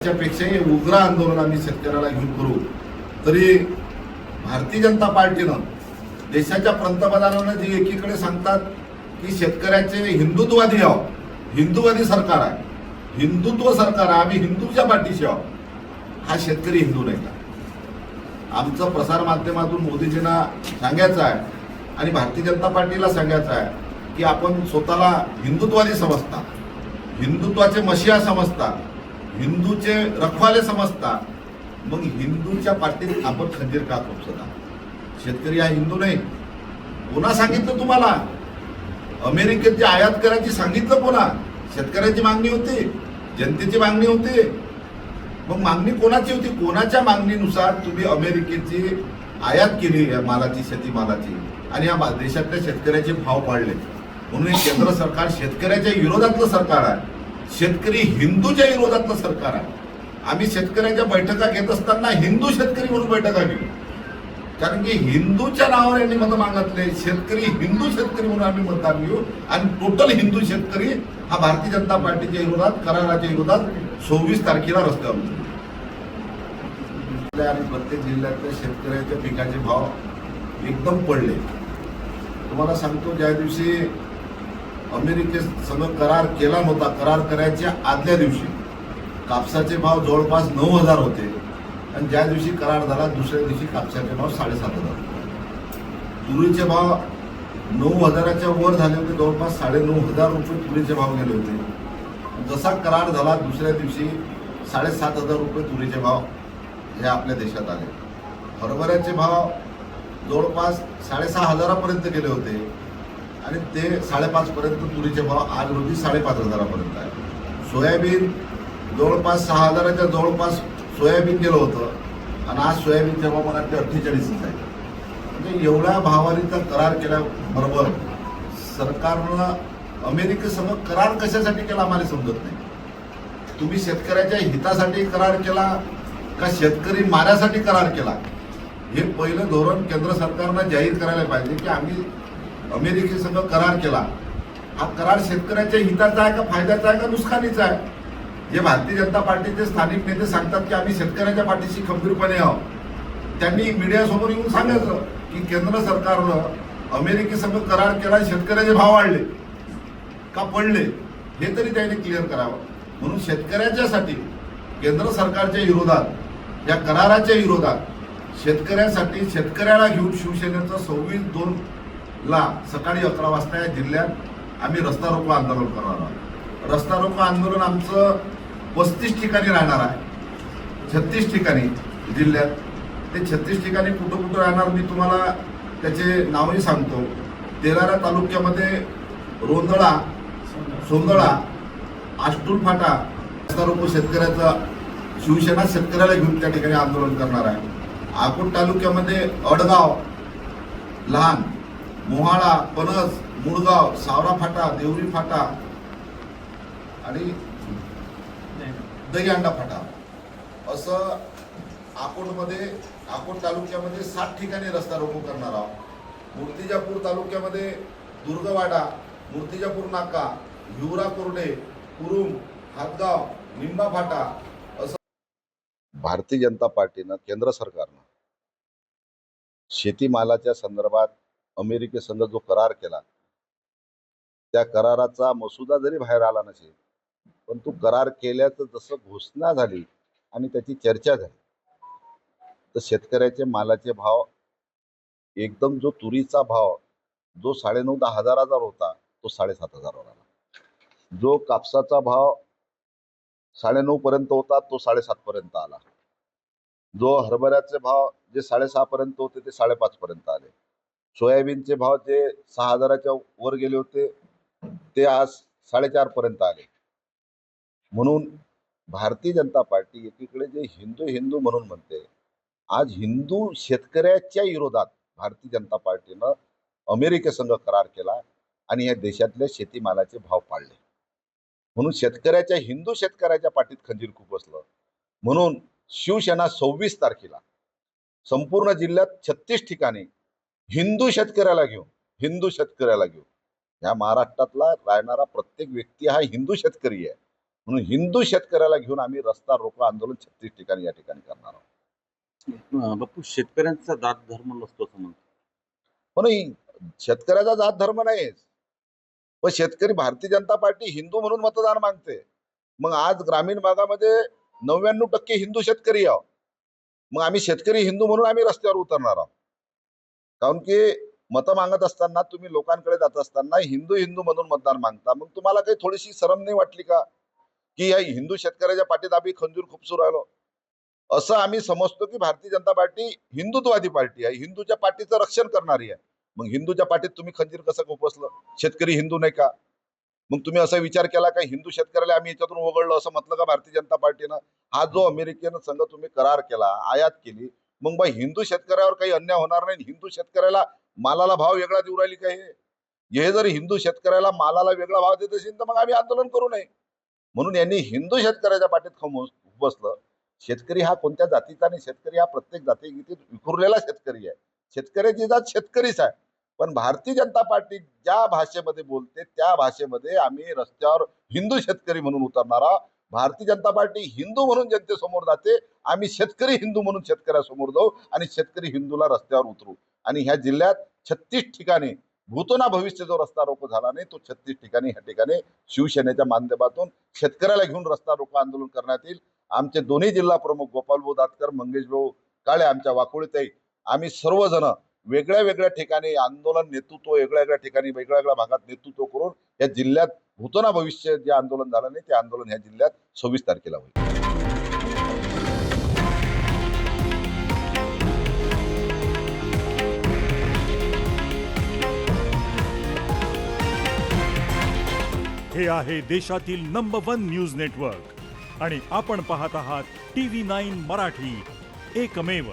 त्यापेक्षाही उग्र आंदोलन आम्ही शेतकऱ्याला घेऊन करू. तरी भारतीय जनता पार्टीनं देशाच्या पंतप्रधानांना जे एकीकडे सांगतात की शेतकऱ्याचे हिंदुत्ववादी आहोत, हिंदुवादी सरकार आहे, हिंदुत्व सरकार आहे, आम्ही हिंदूच्या पाठीशी आहोत. हा शेतकरी हिंदू नाही का? आमचं प्रसार माध्यमातून मोदीजींना सांगायचं आहे आणि भारतीय जनता पार्टीला सांगायचं आहे की आपण स्वतःला हिंदुत्ववादी समजता, हिंदुत्वाचे मशिया समजता, हिंदूचे रखवाले समजता, मग हिंदूच्या पाठीत आपण खंजीर का खुपसता? शेतकरी हा हिंदू नाही. कोणा सांगितलं तुम्हाला? अमेरिकेची आयात करायची सांगितलं कोणा? शेतकऱ्याची मागणी होती, जनतेची मागणी होती. मग मागणी कोणाची होती? कोणाच्या मागणीनुसार तुम्ही अमेरिकेची आयात केली या मालाची, शेतीमालाची, आणि या देशातल्या शेतकऱ्याचे भाव पाडले. म्हणून केंद्र सरकार शेतकऱ्याच्या विरोधातलं सरकार आहे, शेतकरी हिंदूच्या विरोधातलं सरकार आहे. आम्ही शेतकऱ्यांच्या बैठका घेत असताना हिंदू शेतकरी म्हणून बैठका घेऊ, कारण की हिंदूच्या नावावर यांनी मतं मागितले. शेतकरी हिंदू शेतकरी म्हणून आम्ही मतदान घेऊ आणि टोटल हिंदू शेतकरी हा भारतीय जनता पार्टीच्या विरोधात, कराराच्या विरोधात 24 तारखेला रस्त्यावर उतरू. आणि प्रत्येक जिल्ह्यातल्या शेतकऱ्याच्या पिकाचे भाव एकदम पडले. तुम्हाला सांगतो, ज्या दिवशी अमेरिकेसंग करार केला नव्हता, करार करायच्या आदल्या दिवशी कापसाचे भाव जवळपास 9,000 होते आणि ज्या दिवशी करार झाला दुसऱ्या दिवशी कापसाचे भाव 7,500 होते. तुरीचे भाव 9,000च्या वर झाले होते, जवळपास 9,500 रुपये तुरीचे भाव गेले होते. जसा करार झाला दुसऱ्या दिवशी 7,500 रुपये तुरीचे भाव हे आपल्या देशात आले. हरभऱ्याचे भाव जवळपास 6,500 पर्यंत गेले होते आणि ते 5,500 पर्यंत तुरीचे भाव आज रोजी 5,500 पर्यंत आहे. सोयाबीन जवळपास 6,000च्या जवळपास सोयाबीन गेलं होतं आणि आज सोयाबीनचे भाव मला 48 आहे. म्हणजे एवढ्या भावारीचा करार केल्याबरोबर सरकारनं अमेरिकेसमोर करार कशासाठी केला आम्हाला समजत नाही. तुम्ही शेतकऱ्याच्या हितासाठी करार केला का शेतकरी माऱ्यासाठी करार केला? हे पहिलं धोरण केंद्र सरकारनं जाहीर करायला पाहिजे की आम्ही अमेरिकेसंग करार केला. हा करार शेतकऱ्याच्या हिताचा आहे का फायद्याचा आहे का नुकसानीचा आहे? जे भारतीय जनता पार्टीचे स्थानिक नेते सांगतात की आम्ही शेतकऱ्याच्या पाठीशी खंबीरपणे आहोत, त्यांनी मीडियासमोर येऊन सांगायचं की केंद्र सरकारनं अमेरिकेसंग करार केला, शेतकऱ्याचे भाव वाढले का पडले हे तरी त्याने क्लिअर करावं. म्हणून शेतकऱ्याच्यासाठी केंद्र सरकारच्या विरोधात, या कराराच्या विरोधात शेतकऱ्यासाठी, शेतकऱ्याला घेऊन शिवसेनेचं 26/2 सकाळी 11 वाजता या जिल्ह्यात आम्ही रस्ता रोको आंदोलन करणार आहोत. रस्ता रोको आंदोलन आमचं 35 ठिकाणी राहणार आहे, 36 ठिकाणी जिल्ह्यात. ते 36 ठिकाणी कुठं कुठं राहणार मी तुम्हाला त्याचे नावही सांगतो. तेलारा तालुक्यामध्ये रोंदळा, सोंदळा, आष्टूल फाटा रस्ता रोको शेतकऱ्याचा शिवसेना शेतकऱ्याला घेऊन त्या ठिकाणी आंदोलन करणार आहे. अकोट तालुक्यामध्ये अडगाव, लहान, मोहाळा, पनस, मुळगाव, सावरा फाटा, देवरी फाटा आणि दहीहंडा फाटा असं अकोट तालुक्यामध्ये 7 ठिकाणी रस्ता रोको करणार आहोत. मूर्तिजापूर तालुक्यामध्ये दुर्गवाडा, मूर्तिजापूर नाका, हिवरा कोरडे, कुरुम, हातगाव, निंबा फाटा असं. भारतीय जनता पार्टीनं, केंद्र सरकारनं शेतीमालाच्या संदर्भात अमेरिकेसंग जो करार केला, त्या कराराचा मसुदा जरी बाहेर आला नसेल, पण तो करार केल्याचं जसं घोषणा झाली आणि त्याची चर्चा झाली, तर शेतकऱ्याचे मालाचे भाव एकदम, जो तुरीचा भाव जो 9,500-10,000 हजार होता तो 7,500 वर आला. जो कापसाचा भाव 9.5 पर्यंत होता तो 7.5 पर्यंत आला. जो हरभऱ्याचे भाव जे 6.5 पर्यंत होते ते 5.5 पर्यंत आले. सोयाबीनचे भाव जे 6,000च्या वर गेले होते ते आज 4.5 पर्यंत आले. म्हणून भारतीय जनता पार्टी एकीकडे जे हिंदू हिंदू म्हणून म्हणते, आज हिंदू शेतकऱ्याच्या विरोधात भारतीय जनता पार्टीनं अमेरिकेसंग करार केला आणि या देशातल्या शेतीमालाचे भाव पाडले. म्हणून शेतकऱ्याच्या, हिंदू शेतकऱ्याच्या पाठीत खंजीर खुपसलं. म्हणून शिवसेना 26 तारखेला संपूर्ण जिल्ह्यात 36 ठिकाणी हिंदू शेतकऱ्याला घेऊन या महाराष्ट्रातला राहणारा प्रत्येक व्यक्ती हा हिंदू शेतकरी आहे. म्हणून हिंदू शेतकऱ्याला घेऊन आम्ही रस्ता रोको आंदोलन 36 ठिकाणी या ठिकाणी करणार आहोत. बापू, शेतकऱ्यांचा जात धर्म नसतो असं म्हणतो. पण शेतकऱ्याचा जात धर्म नाही, पण शेतकरी भारतीय जनता पार्टी हिंदू म्हणून मतदान मागते. मग आज ग्रामीण भागामध्ये 99% हिंदू शेतकरी आहोत. मग आम्ही शेतकरी हिंदू म्हणून आम्ही रस्त्यावर उतरणार आहोत. कारण की मतं मागत असताना, तुम्ही लोकांकडे जात असताना हिंदू हिंदू म्हणून मतदान मागता. मग तुम्हाला काही थोडीशी शरम नाही वाटली का, की या हिंदू शेतकऱ्याच्या पाठीत आम्ही खंजूर खुपसू राहिलो? असं आम्ही समजतो की भारतीय जनता पार्टी हिंदुत्ववादी पार्टी आहे, हिंदूच्या पाठीचं रक्षण करणारी आहे. मग हिंदूच्या पाठीत तुम्ही खंजीर कसं खुपसलं? शेतकरी हिंदू नाही का? मग तुम्ही असा विचार केला का हिंदू शेतकऱ्याला आम्ही याच्यातून वगळलं असं म्हटलं का भारतीय जनता पार्टीनं? हा जो अमेरिकेनं संघ तुम्ही करार केला, आयात केली, मग बा हिंदू शेतकऱ्यावर काही अन्याय होणार नाही? हिंदू शेतकऱ्याला मालाला भाव वेगळा देऊ राहिली का? हे जर हिंदू शेतकऱ्याला मालाला वेगळा भाव देत असेल तर मग आम्ही आंदोलन करू नये. म्हणून यांनी हिंदू शेतकऱ्याच्या पाठीत बसलं. शेतकरी हा कोणत्या जातीचा नाही, शेतकरी हा प्रत्येक जातीगीतीत विखुरलेला शेतकरी आहे. शेतकऱ्याची जात शेतकरीच आहे. पण भारतीय जनता पार्टी ज्या भाषेमध्ये बोलते त्या भाषेमध्ये आम्ही रस्त्यावर हिंदू शेतकरी म्हणून उतरणार आहोत. भारतीय जनता पार्टी हिंदू म्हणून जनतेसमोर जाते, आम्ही शेतकरी हिंदू म्हणून शेतकऱ्यासमोर जाऊ आणि शेतकरी हिंदूला रस्त्यावर उतरू. आणि ह्या जिल्ह्यात 36 ठिकाणी भूतो ना भविष्य जो रस्ता रोको झाला नाही, तो 36 ठिकाणी ह्या ठिकाणी शिवसेनेच्या माध्यमातून शेतकऱ्याला घेऊन रस्ता रोको आंदोलन करण्यात येईल. आमचे दोन्ही जिल्हा प्रमुख गोपालभाऊ दातकर, मंगेशभाऊ काळे, आमच्या वाकोळीताई, आम्ही सर्वजण वेगळ्या वेगळ्या ठिकाणी आंदोलन नेतृत्व, वेगळ्या वेगळ्या ठिकाणी वेगळ्या वेगळ्या भागात नेतृत्व करून या जिल्ह्यात भूतो ना भविष्य जे आंदोलन झालं नाही ते आंदोलन ह्या जिल्ह्यात 26 तारखेला होईल. हे आहे देशातील नंबर 1 न्यूज नेटवर्क आणि आपण पाहत आहात TV9 मराठी, एकमेव.